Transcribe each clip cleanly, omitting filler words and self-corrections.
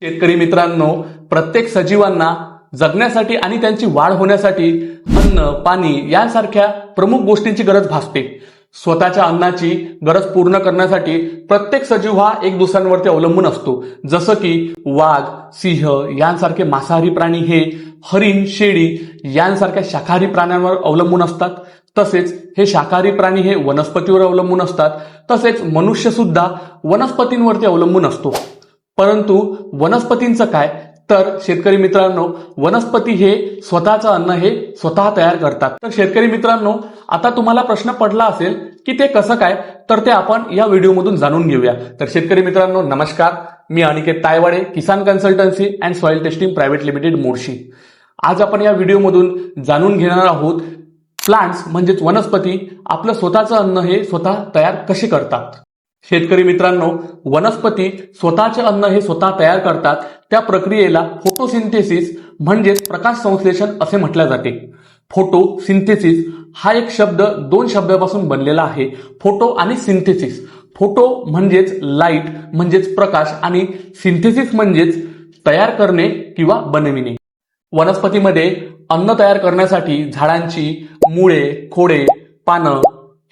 शेतकरी मित्रांनो, प्रत्येक सजीवांना जगण्यासाठी आणि त्यांची वाढ होण्यासाठी अन्न, पाणी यांसारख्या प्रमुख गोष्टींची गरज भासते. स्वतःच्या अन्नाची गरज पूर्ण करण्यासाठी प्रत्येक सजीव हा एक दुसऱ्यांवरती अवलंबून असतो. जसं की वाघ, सिंह यांसारखे मांसाहारी प्राणी हे हरिण, शेळी यांसारख्या शाकाहारी प्राण्यांवर अवलंबून असतात. तसेच हे शाकाहारी प्राणी हे वनस्पतीवर अवलंबून असतात. तसेच मनुष्य सुद्धा वनस्पतींवरती अवलंबून असतो. परंतु वनस्पतींचं काय? तर शेतकरी मित्रांनो, वनस्पती हे स्वतःचं अन्न हे स्वतः तयार करतात. तर शेतकरी मित्रांनो, आता तुम्हाला प्रश्न पडला असेल की ते कसं काय, तर ते आपण या व्हिडिओमधून जाणून घेऊया. तर शेतकरी मित्रांनो नमस्कार, मी Aniket Taywade, Kisan consultancy and soil testing private limited Morshi. आज आपण या व्हिडिओमधून जाणून घेणार आहोत प्लांट्स म्हणजेच वनस्पती आपलं स्वतःचं अन्न हे स्वतः तयार कशी करतात. शेतकरी मित्रांनो, वनस्पती स्वतःचे अन्न हे स्वतः तयार करतात. त्या प्रक्रियेला फोटोसिंथेसिस म्हणजेच प्रकाश संश्लेषण असे म्हटले जाते. फोटोसिंथेसिस हा एक शब्द दोन शब्दापासून बनलेला आहे, फोटो आणि सिंथेसिस. फोटो म्हणजेच लाईट म्हणजेच प्रकाश आणि सिंथेसिस म्हणजेच तयार करणे किंवा बनविणे. वनस्पतीमध्ये अन्न तयार करण्यासाठी झाडांची मुळे, खोडे, पानं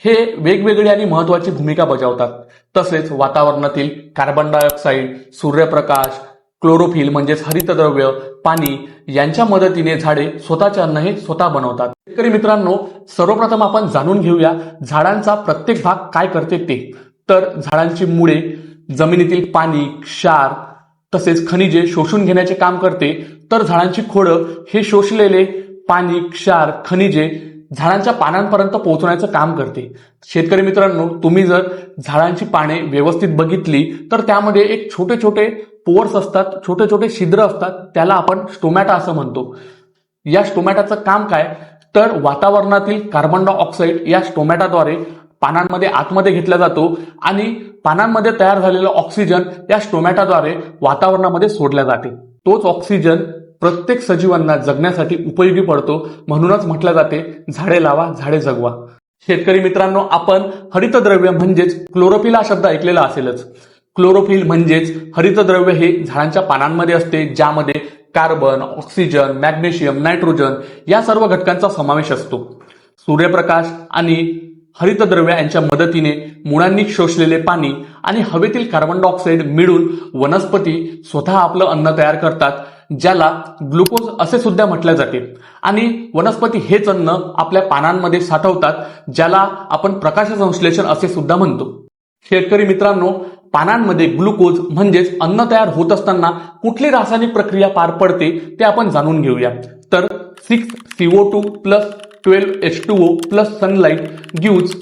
हे वेगवेगळी आणि महत्वाची भूमिका बजावतात. तसेच वातावरणातील कार्बन डायऑक्साईड, सूर्यप्रकाश, क्लोरोफिल म्हणजेच हरितद्रव्य, पाणी यांच्या मदतीने झाडे स्वतःचे अन्न हे स्वतः बनवतात. शेतकरी मित्रांनो, सर्वप्रथम आपण जाणून घेऊया झाडांचा प्रत्येक भाग काय करते ते. तर झाडांची मुळे जमिनीतील पाणी, क्षार तसेच खनिजे शोषून घेण्याचे काम करते. तर झाडांची खोडं हे शोषलेले पाणी, क्षार, खनिजे झाडांच्या पानांपर्यंत पोहोचवण्याचं काम करते. शेतकरी मित्रांनो, तुम्ही जर झाडांची पाने व्यवस्थित बघितली तर त्यामध्ये एक छोटे छोटे पोअर्स असतात, छोटे छोटे छिद्र असतात. त्याला आपण स्टोमॅटा असं म्हणतो. या स्टोमॅटाचं काम काय? तर वातावरणातील कार्बन डायऑक्साईड या स्टोमॅटाद्वारे पानांमध्ये आतमध्ये घेतला जातो आणि पानांमध्ये तयार झालेलं ऑक्सिजन या स्टोमॅटाद्वारे वातावरणामध्ये सोडल्या जाते. तोच ऑक्सिजन प्रत्येक सजीवांना जगण्यासाठी उपयोगी पडतो. म्हणूनच म्हटलं जाते झाडे लावा, झाडे जगवा. शेतकरी मित्रांनो, आपण हरितद्रव्य म्हणजेच क्लोरोफिल हा शब्द ऐकलेला असेलच. क्लोरोफिल म्हणजेच हरितद्रव्य हे झाडांच्या पानांमध्ये असते, ज्यामध्ये कार्बन, ऑक्सिजन, मॅग्नेशियम, नायट्रोजन या सर्व घटकांचा समावेश असतो. सूर्यप्रकाश आणि हरितद्रव्य यांच्या मदतीने मुळांनी शोषलेले पाणी आणि हवेतील कार्बन डायऑक्साईड मिळून वनस्पती स्वतः आपलं अन्न तयार करतात, ज्याला ग्लुकोज असे सुद्धा म्हटले जाते. आणि वनस्पती हेच अन्न आपल्या पानांमध्ये साठवतात, ज्याला आपण प्रकाश संश्लेषण असे सुद्धा म्हणतो. शेतकरी मित्रांनो, पानांमध्ये ग्लुकोज म्हणजेच अन्न तयार होत असताना कुठली रासायनिक प्रक्रिया पार पडते ते आपण जाणून घेऊया. तर 6CO2 plus 12H2O plus sunlight gives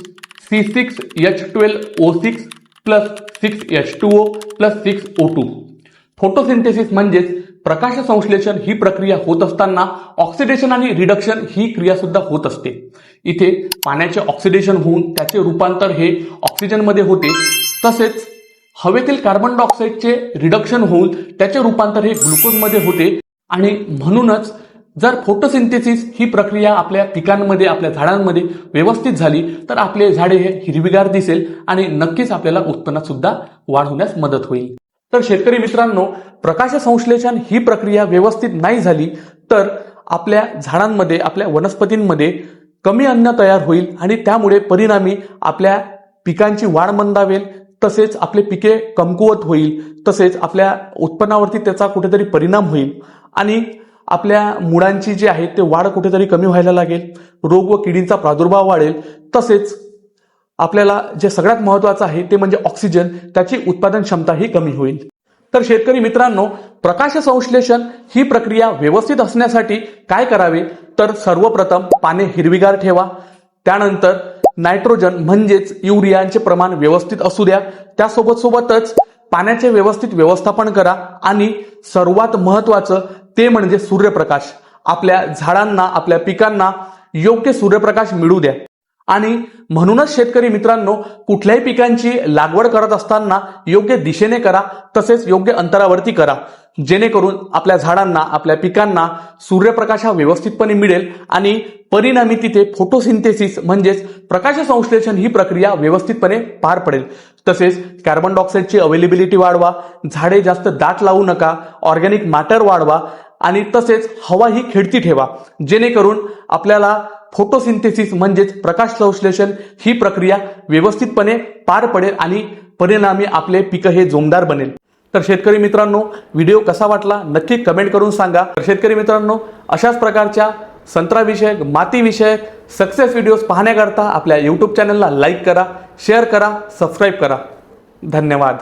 C6H12O6 plus 6H2O plus 6O2. Photosynthesis म्हणजेच प्रकाश संश्लेषण ही प्रक्रिया होत असताना ऑक्सिडेशन आणि रिडक्शन ही क्रिया सुद्धा होत असते. इथे पाण्याचे ऑक्सिडेशन होऊन त्याचे रूपांतर हे ऑक्सिजनमध्ये होते. तसेच हवेतील कार्बन डायऑक्साईडचे रिडक्शन होऊन त्याचे रूपांतर हे ग्लुकोजमध्ये होते. आणि म्हणूनच जर फोटोसिंथेसिस ही प्रक्रिया आपल्या पिकांमध्ये, आपल्या झाडांमध्ये व्यवस्थित झाली तर आपले झाडे हे हिरवीगार दिसेल आणि नक्कीच आपल्याला उत्पन्नात सुद्धा वाढ होण्यास मदत होईल. तर शेतकरी मित्रांनो, प्रकाश संश्लेषण ही प्रक्रिया व्यवस्थित नाही झाली तर आपल्या झाडांमध्ये, आपल्या वनस्पतींमध्ये कमी अन्न तयार होईल आणि त्यामुळे परिणामी आपल्या पिकांची वाढ मंदावेल. तसेच आपले पिके कमकुवत होईल. तसेच आपल्या उत्पन्नावरती त्याचा कुठेतरी परिणाम होईल आणि आपल्या मुळांची जी आहे ते वाढ कुठेतरी कमी व्हायला लागेल. रोग व किडींचा प्रादुर्भाव वाढेल. तसेच आपल्याला जे सगळ्यात महत्वाचं आहे ते म्हणजे ऑक्सिजन, त्याची उत्पादन क्षमता ही कमी होईल. तर शेतकरी मित्रांनो, प्रकाश संश्लेषण ही प्रक्रिया व्यवस्थित असण्यासाठी काय करावे? तर सर्वप्रथम पाने हिरवीगार ठेवा. त्यानंतर नायट्रोजन म्हणजेच युरियाचे प्रमाण व्यवस्थित असू द्या. त्यासोबतच पाण्याचे व्यवस्थित व्यवस्थापन करा. आणि सर्वात महत्वाचं ते म्हणजे सूर्यप्रकाश. आपल्या झाडांना, आपल्या पिकांना योग्य सूर्यप्रकाश मिळू द्या. आणि म्हणूनच शेतकरी मित्रांनो, कुठल्याही पिकांची लागवड करत असताना योग्य दिशेने करा, तसेच योग्य अंतरावरती करा. जेणेकरून आपल्या झाडांना, आपल्या पिकांना सूर्यप्रकाश हा व्यवस्थितपणे मिळेल आणि परिणामी तिथे फोटोसिंथेसिस म्हणजेच प्रकाश संश्लेषण ही प्रक्रिया व्यवस्थितपणे पार पडेल. तसेच कार्बन डायऑक्साईडची अवेलेबिलिटी वाढवा, झाडे जास्त दाट लावू नका, ऑर्गॅनिक मॅटर वाढवा आणि तसेच हवा ही खेळती ठेवा, जेणेकरून आपल्याला फोटोसिंथेसिस म्हणजेच प्रकाश संश्लेषण ही प्रक्रिया व्यवस्थितपणे पार पडेल आणि परिणामी आपले पीक हे जोमदार बनेल. तर शेतकरी मित्रांनो, व्हिडिओ कसा वाटला नक्की कमेंट करून सांगा. तर शेतकरी मित्रांनो, अशाच प्रकारच्या संत्रा माती विषयक सक्सेस व्हिडिओज पाहण्याकरता आपल्या YouTube चॅनलला लाईक करा, शेअर करा, सबस्क्राईब करा. धन्यवाद.